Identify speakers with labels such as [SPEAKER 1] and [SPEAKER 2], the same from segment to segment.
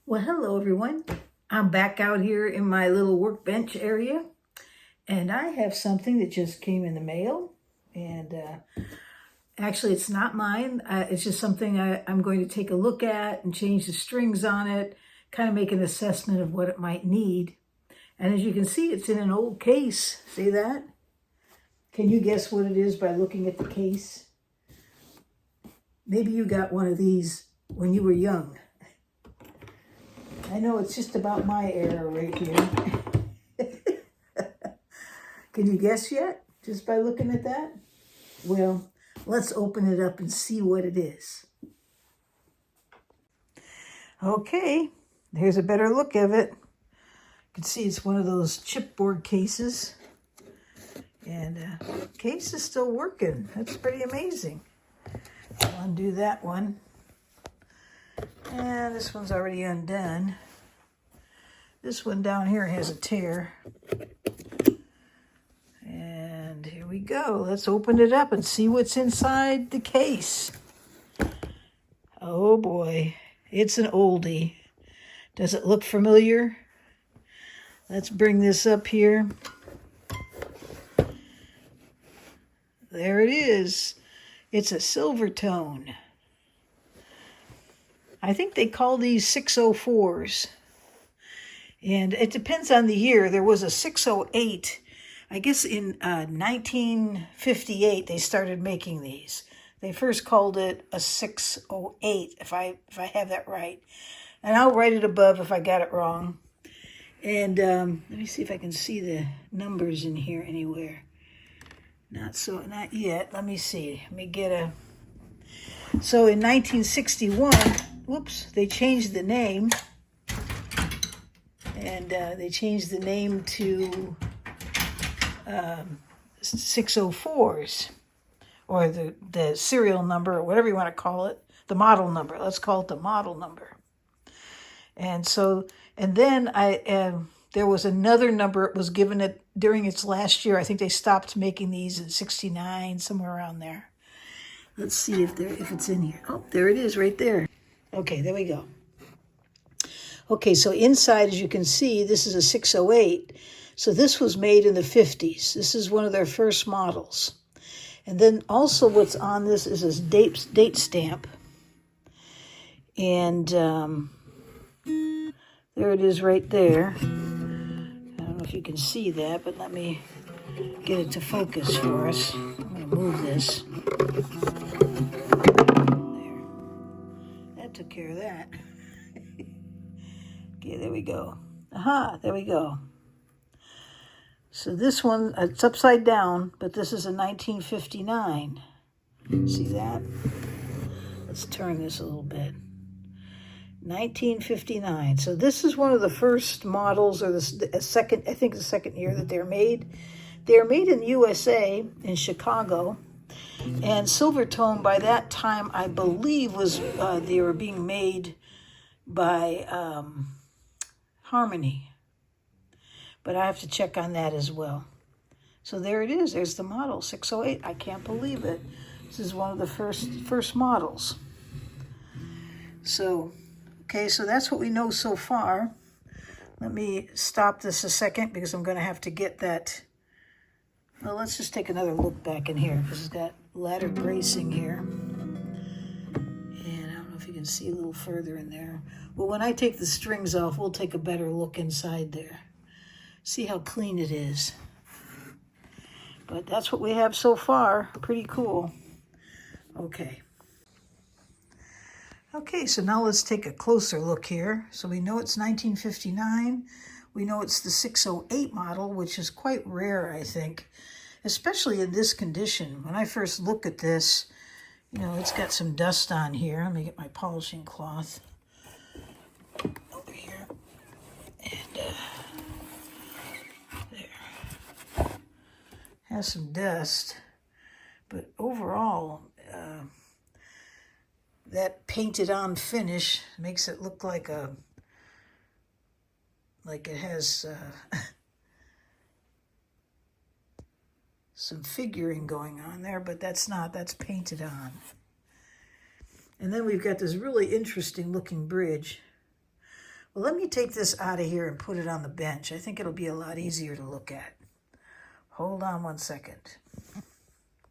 [SPEAKER 1] Well, hello everyone. I'm back out here in my little workbench area, and I have something that just came in the mail. And actually, it's not mine. It's just something I'm going to take a look at and change the strings on it, kind of make an assessment of what it might need. And as you can see, it's in an old case. See that? Can you guess what it is by looking at the case? Maybe you got one of these when you were young. I know it's just about my era right here. Can you guess yet? Just by looking at that? Well, let's open it up and see what it is. Okay, here's a better look of it. You can see it's one of those chipboard cases. And the case is still working. That's pretty amazing. I'll undo that one. And this one's already undone. This one down here has a tear. And here we go. Let's open it up and see what's inside the case. Oh boy, it's an oldie. Does it look familiar? Let's bring this up here. There it is. It's a Silvertone. I think they call these 604s. And it depends on the year. There was a 608. I guess in 1958 they started making these. They first called it a 608, if I have that right. And I'll write it above if I got it wrong. And let me see if I can see the numbers in here anywhere. Not yet. Let me see. Let me get a... So in 1961, whoops, they changed the name. And they changed the name to 604s, or the serial number, or whatever you want to call it, the model number. Let's call it the model number. And so, and then there was another number it was given it during its last year. I think they stopped making these in 69, somewhere around there. Let's see if it's in here. Oh, there it is right there. Okay, there we go. Okay, so inside, as you can see, this is a 608. So this was made in the 50s. This is one of their first models. And then also what's on this is this date stamp. And there it is right there. I don't know if you can see that, but let me get it to focus for us. I'm going to move this. There. That took care of that. Okay, there we go. Aha, there we go. So this one, it's upside down, but this is a 1959. See that? Let's turn this a little bit. 1959. So this is one of the first models, or the second, I think the second year that they're made. They're made in the USA, in Chicago. And Silvertone, by that time, I believe, was they were being made by Harmony. But I have to check on that as well. So there it is. There's the model, 608. I can't believe it. This is one of the first models. So, okay, so that's what we know so far. Let me stop this a second because I'm going to have to get that. Well, let's just take another look back in here because it's got ladder bracing here. And I don't know if you can see a little further in there. Well, when I take the strings off, we'll take a better look inside there. See how clean it is. But that's what we have so far. Pretty cool. Okay. Okay, so now let's take a closer look here. So we know it's 1959. We know it's the 608 model, which is quite rare, I think, especially in this condition. When I first look at this, you know, it's got some dust on here. Let me get my polishing cloth over here. And there. Has some dust. But overall, that painted on finish makes it look like it has some figuring going on there, but that's painted on. And then we've got this really interesting looking bridge Well, let me take this out of here and put it on the bench. I think it'll be a lot easier to look at. Hold on one second.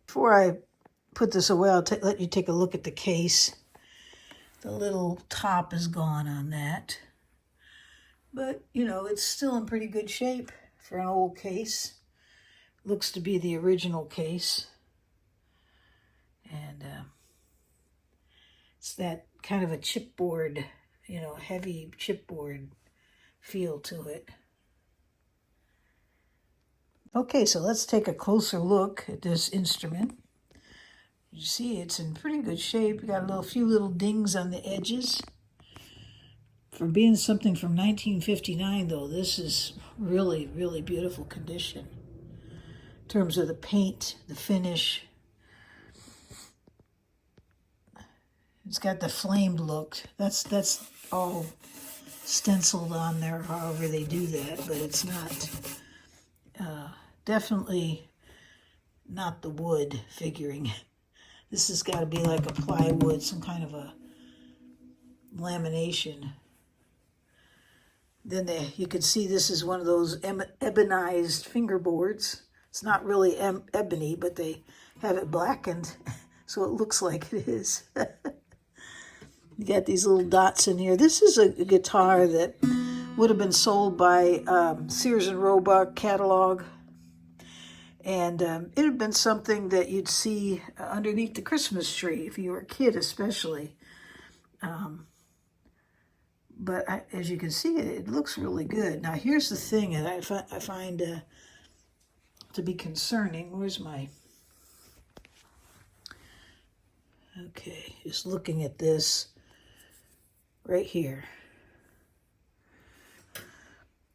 [SPEAKER 1] Before I put this away, I'll let you take a look at the case. The little top is gone on that. But, you know, it's still in pretty good shape for an old case. Looks to be the original case. And it's that kind of a chipboard, you know, heavy chipboard feel to it. Okay, so let's take a closer look at this instrument. You see it's in pretty good shape. Got a few little dings on the edges. For being something from 1959, though, this is really, really beautiful condition. In terms of the paint, the finish. It's got the flamed look. That's all stenciled on there, however they do that, but it's not, definitely not the wood figuring. This has got to be like a plywood, some kind of a lamination. Then you can see this is one of those ebonized fingerboards. It's not really ebony, but they have it blackened, so it looks like it is. You got these little dots in here. This is a guitar that would have been sold by Sears and Roebuck catalog. And it had been something that you'd see underneath the Christmas tree, if you were a kid especially. But as you can see, it looks really good. Now, here's the thing that I find to be concerning. Where's my... Okay, just looking at this right here.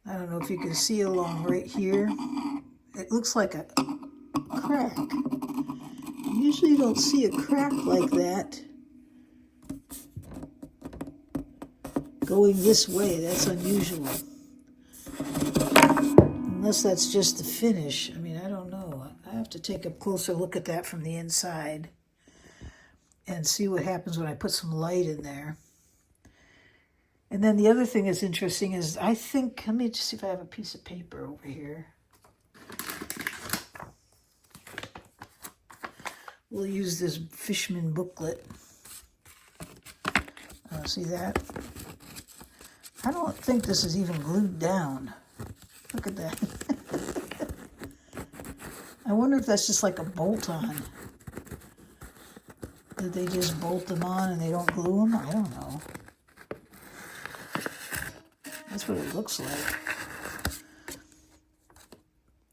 [SPEAKER 1] I don't know if you can see along right here. It looks like a crack. Usually you don't see a crack like that going this way. That's unusual. Unless that's just the finish. I mean, I don't know. I have to take a closer look at that from the inside and see what happens when I put some light in there. And then the other thing that's interesting is I think, let me just see if I have a piece of paper over here. We'll use this Fishman booklet. See that? I don't think this is even glued down. Look at that. I wonder if that's just like a bolt-on. Did they just bolt them on and they don't glue them? I don't know. That's what it looks like.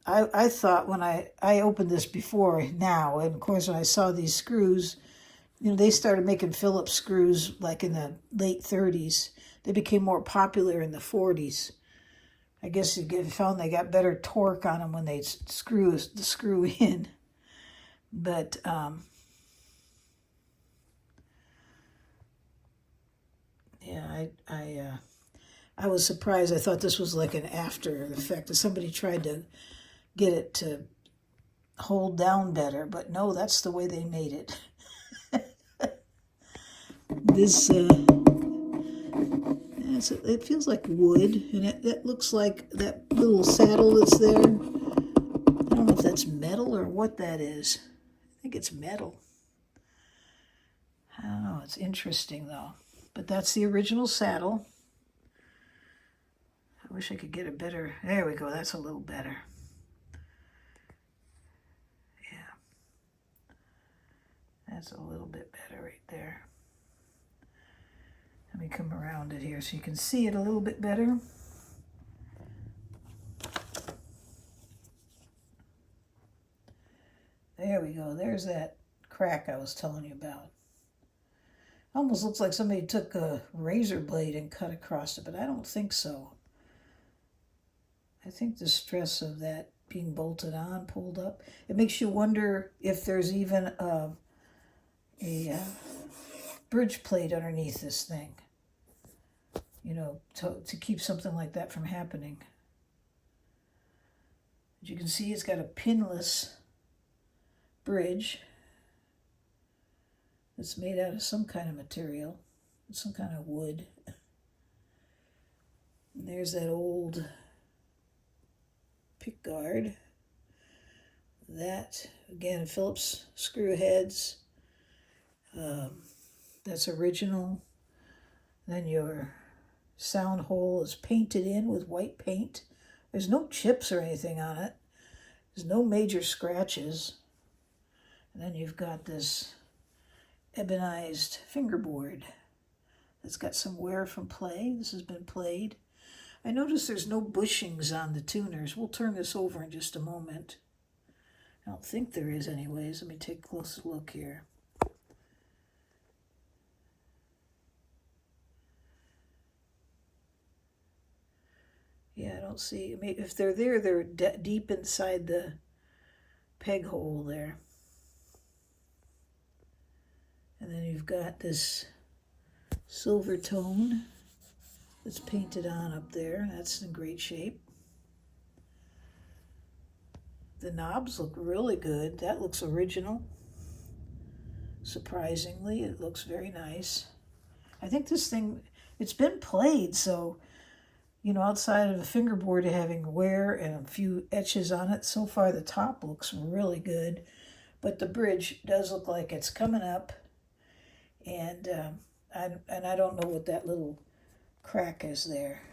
[SPEAKER 1] I thought when I opened this before now, and of course when I saw these screws, you know, they started making Phillips screws like in the late 30s. They became more popular in the 40s. I guess you found they got better torque on them when they screw the screw in. But yeah, I was surprised. I thought this was like an after effect, that somebody tried to get it to hold down better, but no, that's the way they made it. This it feels like wood, and that looks like that little saddle that's there. I don't know if that's metal or what that is. I think it's metal. I don't know. It's interesting though. But that's the original saddle. I wish I could get a better... There we go. That's a little better. Yeah. That's a little bit better right there. Let me come around it here so you can see it a little bit better. There we go. There's that crack I was telling you about. Almost looks like somebody took a razor blade and cut across it, but I don't think so. I think the stress of that being bolted on, pulled up, it makes you wonder if there's even a bridge plate underneath this thing, you know, to keep something like that from happening. As you can see, it's got a pinless bridge. It's made out of some kind of material, some kind of wood. there's that old pick guard. That, again, Phillips screw heads. That's original. Then your sound hole is painted in with white paint. There's no chips or anything on it. There's no major scratches. And then you've got this ebonized fingerboard that's got some wear from play. This has been played. I notice there's no bushings on the tuners. We'll turn this over in just a moment. I don't think there is anyways. Let me take a closer look here. Yeah, I don't see. I mean, if they're there, they're deep inside the peg hole there. And then you've got this Silvertone that's painted on up there. That's in great shape. The knobs look really good. That looks original. Surprisingly, it looks very nice. I think this thing, it's been played, so, you know, outside of the fingerboard having wear and a few etches on it, so far the top looks really good. But the bridge does look like it's coming up. And I don't know what that little crack is there.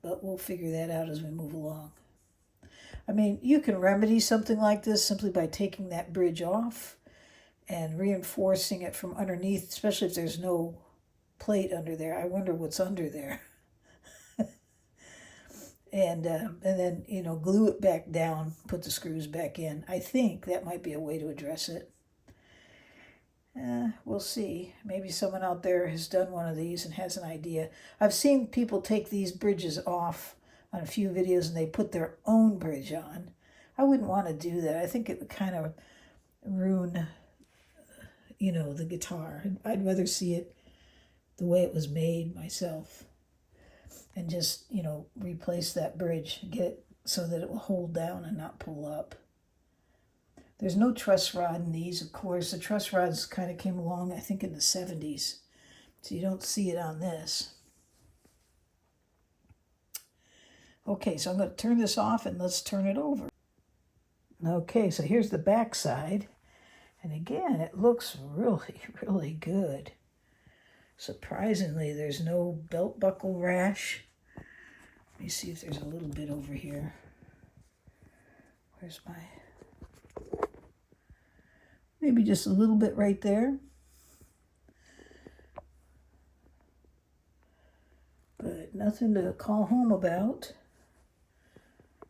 [SPEAKER 1] But we'll figure that out as we move along. I mean, you can remedy something like this simply by taking that bridge off and reinforcing it from underneath, especially if there's no plate under there. I wonder what's under there. and then, you know, glue it back down, put the screws back in. I think that might be a way to address it. We'll see. Maybe someone out there has done one of these and has an idea. I've seen people take these bridges off on a few videos and they put their own bridge on. I wouldn't want to do that. I think it would kind of ruin, you know, the guitar. I'd rather see it the way it was made myself and just, you know, replace that bridge, get it so that it will hold down and not pull up. There's no truss rod in these, of course. The truss rods kind of came along, I think, in the 70s. So you don't see it on this. Okay, so I'm going to turn this off and let's turn it over. Okay, so here's the back side. And again, it looks really, really good. Surprisingly, there's no belt buckle rash. Let me see if there's a little bit over here. Where's my... Maybe just a little bit right there. But nothing to call home about.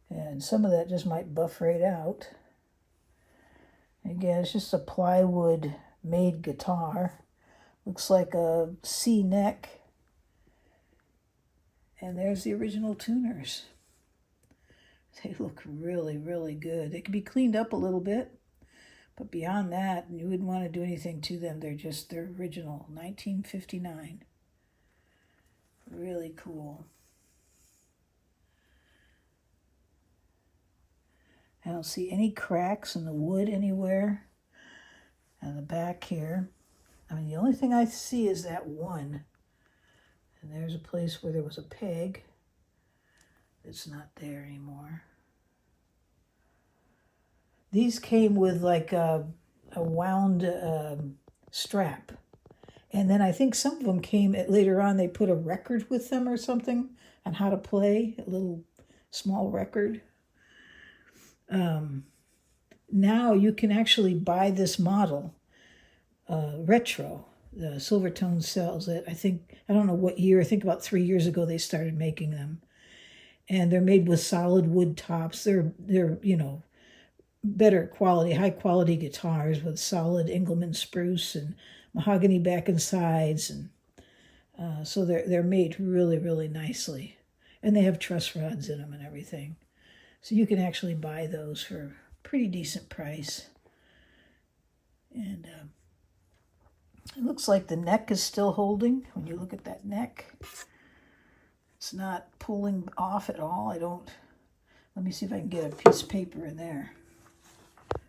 [SPEAKER 1] And some of that just might buff right out. Again, it's just a plywood made guitar. Looks like a C neck. And there's the original tuners. They look really, really good. They can be cleaned up a little bit. But beyond that, you wouldn't want to do anything to them. They're original, 1959. Really cool. I don't see any cracks in the wood anywhere. And the back here. I mean, the only thing I see is that one. And there's a place where there was a peg. It's not there anymore. These came with like a wound strap. And then I think some of them came later on, they put a record with them or something on how to play, a little small record. Now you can actually buy this model, retro. The Silvertone sells it. I don't know what year, I think about 3 years ago they started making them. And they're made with solid wood tops. They're you know, better quality, high quality guitars with solid Engelmann spruce and mahogany back and sides, and so they're made really, really nicely, and they have truss rods in them and everything. So you can actually buy those for a pretty decent price. And it looks like the neck is still holding. When you look at that neck, it's not pulling off at all. Let me see if I can get a piece of paper in there. I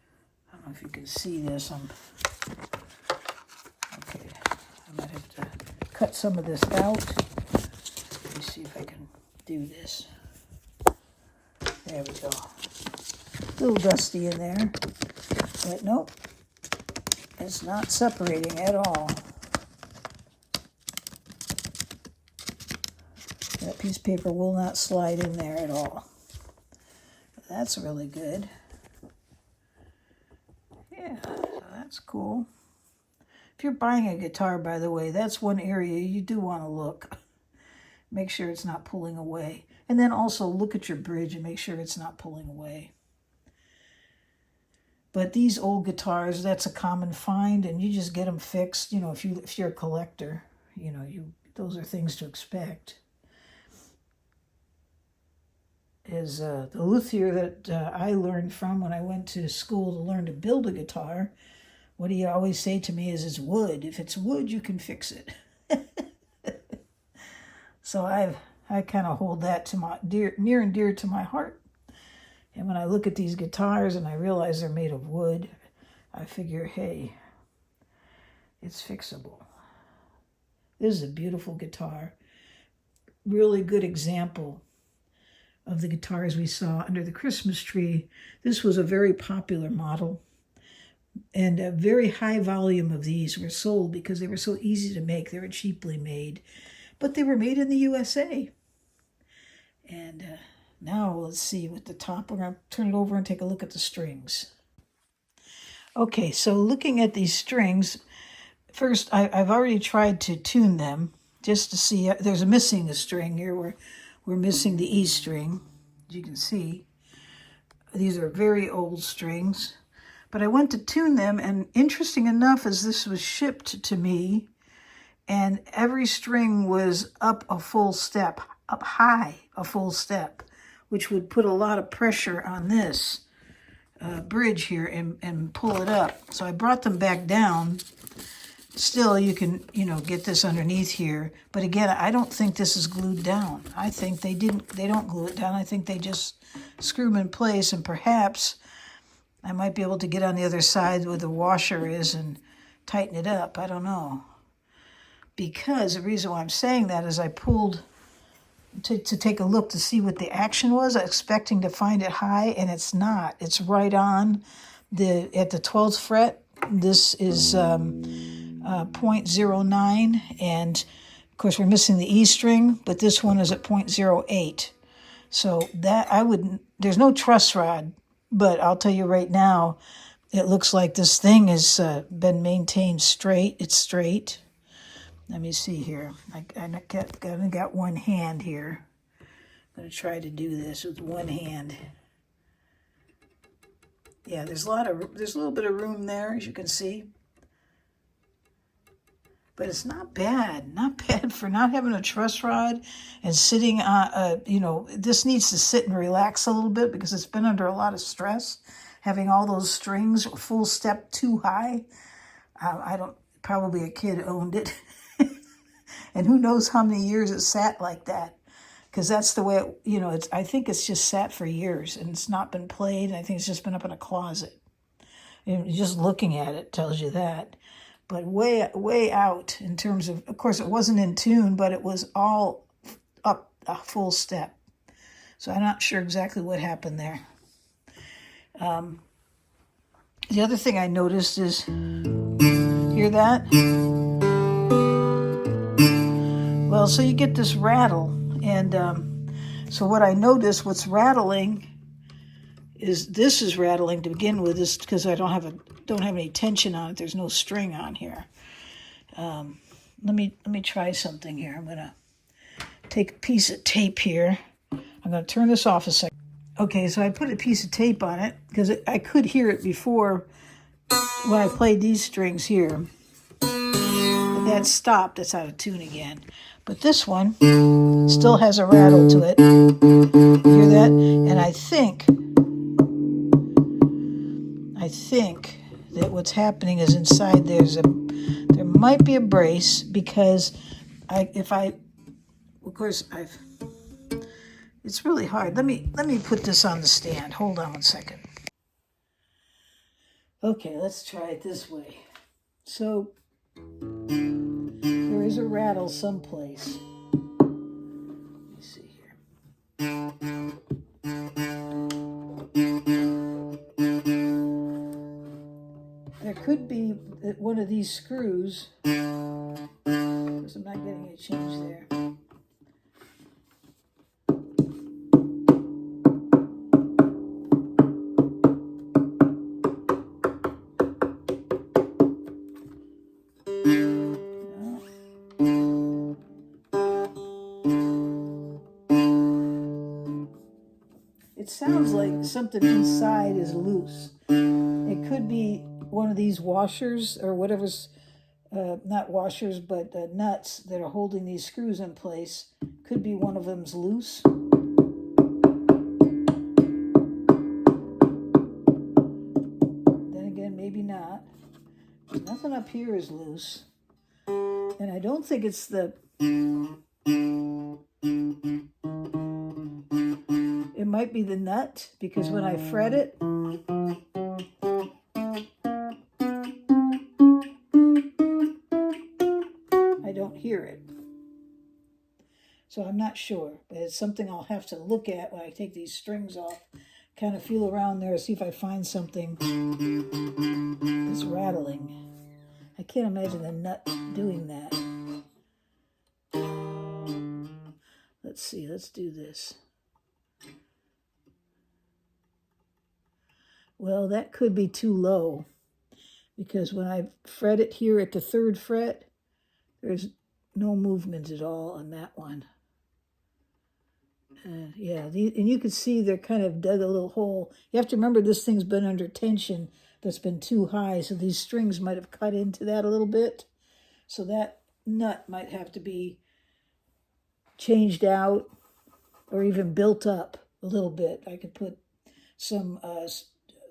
[SPEAKER 1] don't know if you can see this. Okay, I might have to cut some of this out. see if I can do this. There we go. A little dusty in there, but nope, it's not separating at all. That piece of paper will not slide in there at all. That's really good. Yeah, so that's cool. If you're buying a guitar, by the way, that's one area you do want to look. Make sure it's not pulling away. And then also look at your bridge and make sure it's not pulling away. But these old guitars, that's a common find, and you just get them fixed. You know, if you're a collector, you know, those are things to expect. Is the luthier that I learned from when I went to school to learn to build a guitar, what he always say to me is, it's wood. If it's wood, you can fix it. So I kind of hold that to my near and dear to my heart. And when I look at these guitars and I realize they're made of wood, I figure, hey, it's fixable. This is a beautiful guitar. Really good example of the guitars we saw under the Christmas tree. This was a very popular model, and a very high volume of these were sold because they were so easy to make. They were cheaply made, but they were made in the USA. And now let's see with the top. We're going to turn it over and take a look at the strings. Okay, so looking at these strings, first I've already tried to tune them just to see. There's missing a string here. We're missing the E string, as you can see. These are very old strings. But I went to tune them, and interesting enough, as this was shipped to me, and every string was up a full step, up high a full step, which would put a lot of pressure on this bridge here and pull it up. So I brought them back down. Still, you can, get this underneath here. But again, I don't think this is glued down. I think they don't glue it down. I think they just screw them in place, and perhaps I might be able to get on the other side where the washer is and tighten it up. I don't know. Because the reason why I'm saying that is I pulled to take a look to see what the action was, expecting to find it high, and it's not. It's right on at the 12th fret. This is 0.09, and of course we're missing the E string, but this one is at 0.08. So there's no truss rod, but I'll tell you right now, it looks like this thing has been maintained straight. It's straight. Let me see here. I got one hand here. I'm going to try to do this with one hand. Yeah, there's a little bit of room there, as you can see. But it's not bad. Not bad for not having a truss rod and sitting on, this needs to sit and relax a little bit because it's been under a lot of stress. Having all those strings full step too high. Probably a kid owned it. And who knows how many years it sat like that. Because that's the way, I think it's just sat for years and it's not been played. I think it's just been up in a closet. And just looking at it tells you that. But way out in terms of course, it wasn't in tune, but it was all up a full step. So I'm not sure exactly what happened there. The other thing I noticed is, hear that? Well, so you get this rattle, and so what I noticed, what's rattling is this is rattling to begin with, is because I don't have any tension on it. There's no string on here. Let me try something here. I'm gonna take a piece of tape here. I'm gonna turn this off a second. Okay, so I put a piece of tape on it because I could hear it before when I played these strings here. But that stopped. It's out of tune again. But this one still has a rattle to it. Hear that? And I think that what's happening is inside there might be a brace, because it's really hard. Let me put this on the stand. Hold on one second. Okay, let's try it this way. So there is a rattle someplace. one of these screws, because I'm not getting a change there. It sounds like something inside is loose. It could be one of these washers or whatever's, not washers, but nuts that are holding these screws in place. Could be one of them's loose. Then again, maybe not. Nothing up here is loose. And I don't think it's the... It might be the nut, because when I fret it, I don't hear it. So I'm not sure, but it's something I'll have to look at when I take these strings off. Kind of feel around there, see if I find something that's rattling. I can't imagine a nut doing that. Let's see, let's do this. Well, that could be too low, because when I fret it here at the 3rd fret, there's no movement at all on that one. Yeah, and you can see they're kind of dug a little hole. You have to remember this thing's been under tension that's been too high, so these strings might have cut into that a little bit. So that nut might have to be changed out or even built up a little bit. I could put some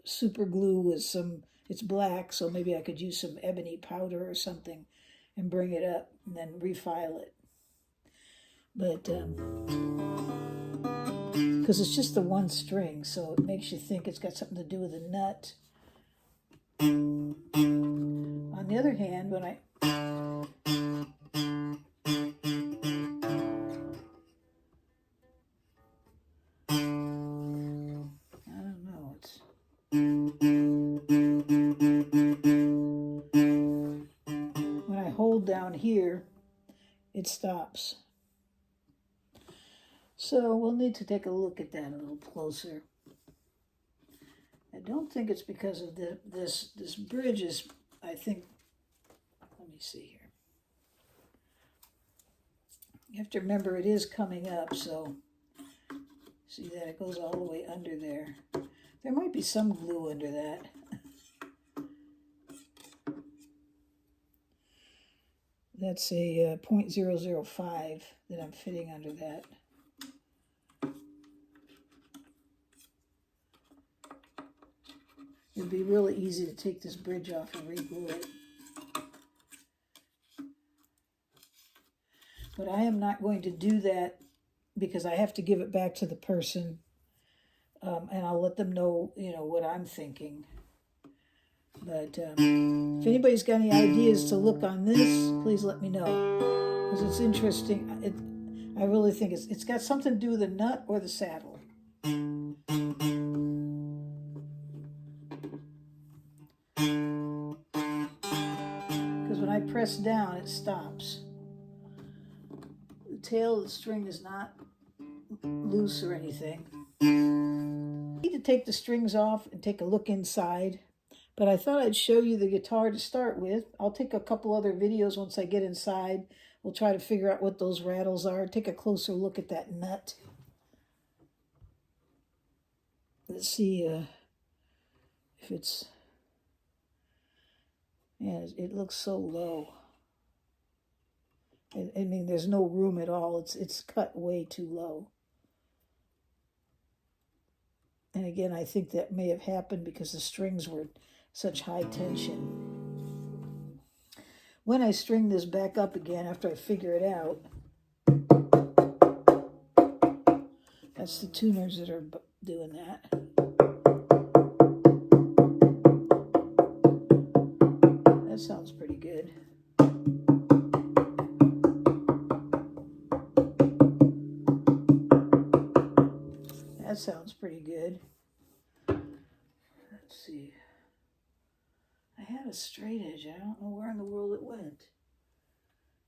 [SPEAKER 1] super glue with some, it's black, so maybe I could use some ebony powder or something and bring it up and then refile it. But because it's just the one string, so it makes you think it's got something to do with the nut. On the other hand, when I don't know, it's when I hold down here, it stops. So we'll need to take a look at that a little closer. I don't think it's because of this bridge is, I think, let me see here. You have to remember it is coming up, so see that it goes all the way under there. There might be some glue under that. That's a 0.005 that I'm fitting under that. It'd be really easy to take this bridge off and re-glue it. But I am not going to do that because I have to give it back to the person, and I'll let them know, what I'm thinking. But if anybody's got any ideas to look on this, please let me know, because it's interesting. I really think it's got something to do with the nut or the saddle. Because when I press down, it stops. The tail of the string is not loose or anything. I need to take the strings off and take a look inside, but I thought I'd show you the guitar to start with. I'll take a couple other videos once I get inside. We'll try to figure out what those rattles are. Take a closer look at that nut. Let's see if it's... Yeah, it looks so low. I mean, there's no room at all. It's cut way too low. And again, I think that may have happened because the strings were such high tension. When I string this back up again after I figure it out, that's the tuners that are doing that. That sounds pretty good. That sounds pretty good. Let's see. I had a straight edge. I don't know where in the world it went.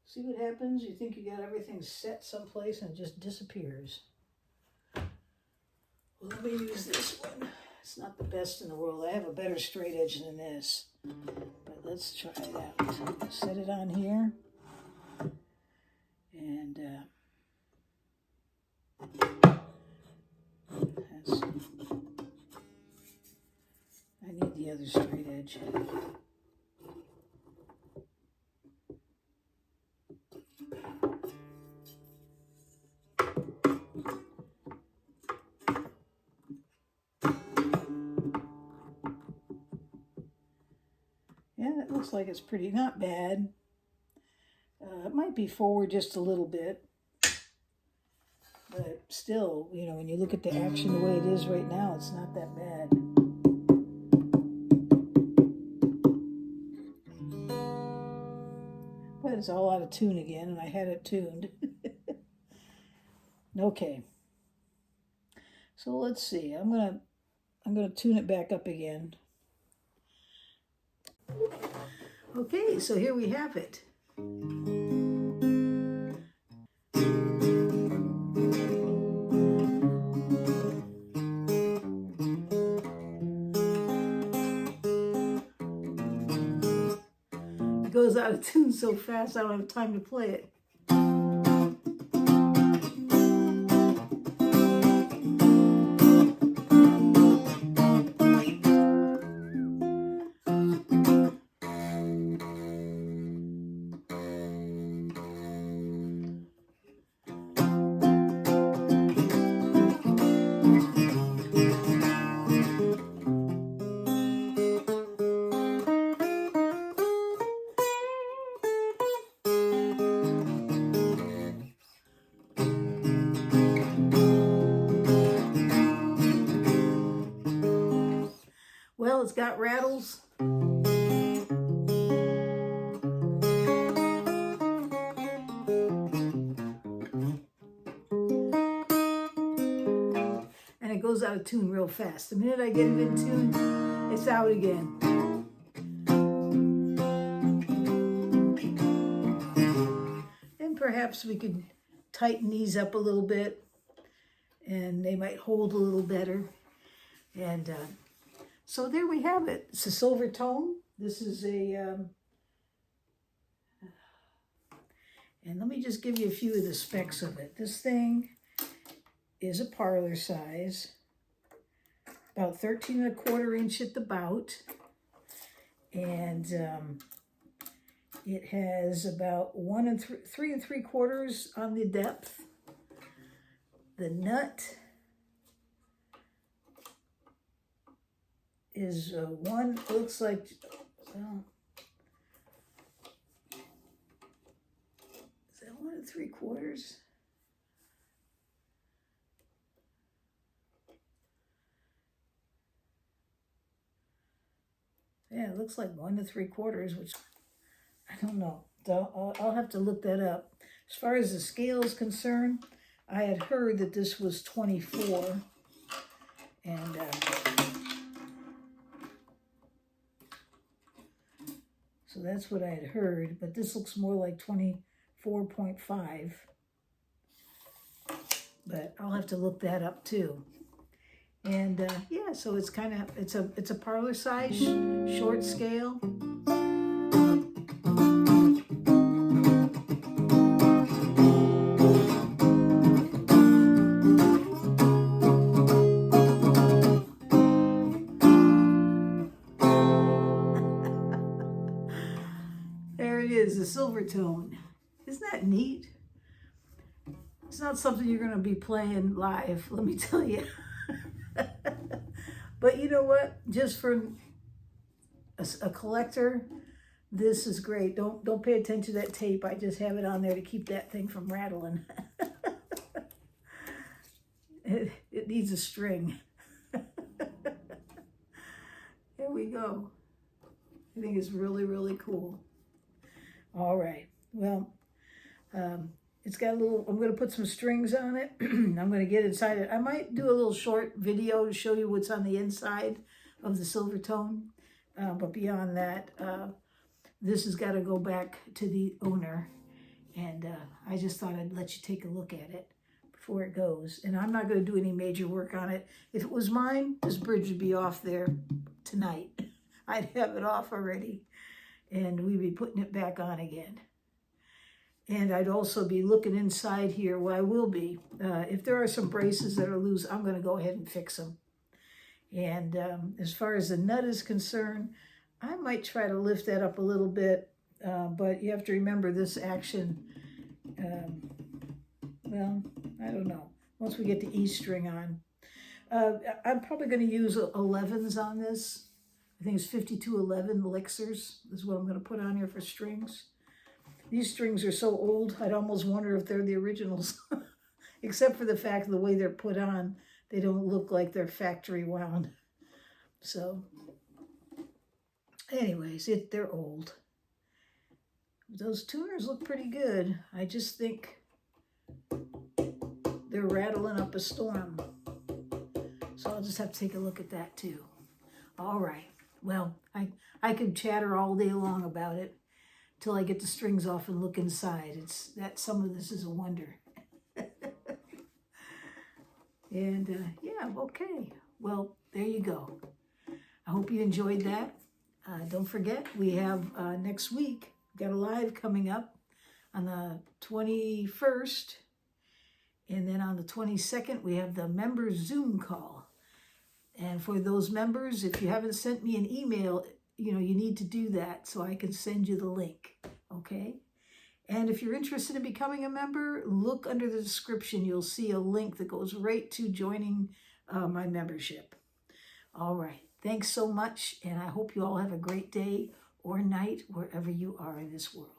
[SPEAKER 1] See what happens? You think you got everything set someplace and it just disappears. Well, let me use this one. It's not the best in the world. I have a better straight edge than this. But let's try it out. Set it on here. And I need the other straight edge. Yeah, that looks like it's pretty, not bad. It might be forward just a little bit. But still, you know, when you look at the action the way it is right now, it's not that bad. But it's all out of tune again, and I had it tuned. Okay. So let's see. I'm gonna tune it back up again. Okay, so here we have it. It goes out of tune so fast I don't have time to play it. Well, it's got rattles. And it goes out of tune real fast. The minute I get it in tune, it's out again. And perhaps we could tighten these up a little bit and they might hold a little better. And so there we have it. It's a Silvertone. This is a, and let me just give you a few of the specs of it. This thing is a parlor size, about 13¼ inch at the bout. And it has about 3 3/4 on the depth. The nut is one, looks like, well, is that 1 3/4? Yeah, it looks like 1 3/4, which I don't know. I'll have to look that up. As far as the scale is concerned, I had heard that this was 24, and so that's what I had heard, but this looks more like 24.5. But I'll have to look that up too. And yeah, so it's kind of, it's a parlor size short scale. There it is, a Silvertone. Isn't that neat? It's not something you're going to be playing live, let me tell you. But you know what? Just for a collector, this is great. Don't pay attention to that tape. I just have it on there to keep that thing from rattling. It needs a string. There we go. I think it's really, really cool. All right. Well, it's got a little, I'm going to put some strings on it. I'm going to get inside it. I might do a little short video to show you what's on the inside of the Silvertone. But beyond that, this has got to go back to the owner. And I just thought I'd let you take a look at it before it goes. And I'm not going to do any major work on it. If it was mine, this bridge would be off there tonight. I'd have it off already. And we'd be putting it back on again. And I'd also be looking inside here. Well, I will be. If there are some braces that are loose, I'm going to go ahead and fix them. And as far as the nut is concerned, I might try to lift that up a little bit. But you have to remember this action, well, I don't know. Once we get the E string on. I'm probably going to use 11s on this. I think it's 5211 elixirs is what I'm going to put on here for strings. These strings are so old, I'd almost wonder if they're the originals. Except for the fact of the way they're put on, they don't look like they're factory wound. So, anyways, they're old. Those tuners look pretty good. I just think they're rattling up a storm. So I'll just have to take a look at that too. All right. Well, I could chatter all day long about it till I get the strings off and look inside. It's that some of this is a wonder. And yeah, okay. Well, there you go. I hope you enjoyed that. Don't forget, we have next week, we've got a live coming up on the 21st. And then on the 22nd, we have the members Zoom call. And for those members, if you haven't sent me an email, you need to do that so I can send you the link, okay? And if you're interested in becoming a member, look under the description. You'll see a link that goes right to joining my membership. All right. Thanks so much, and I hope you all have a great day or night wherever you are in this world.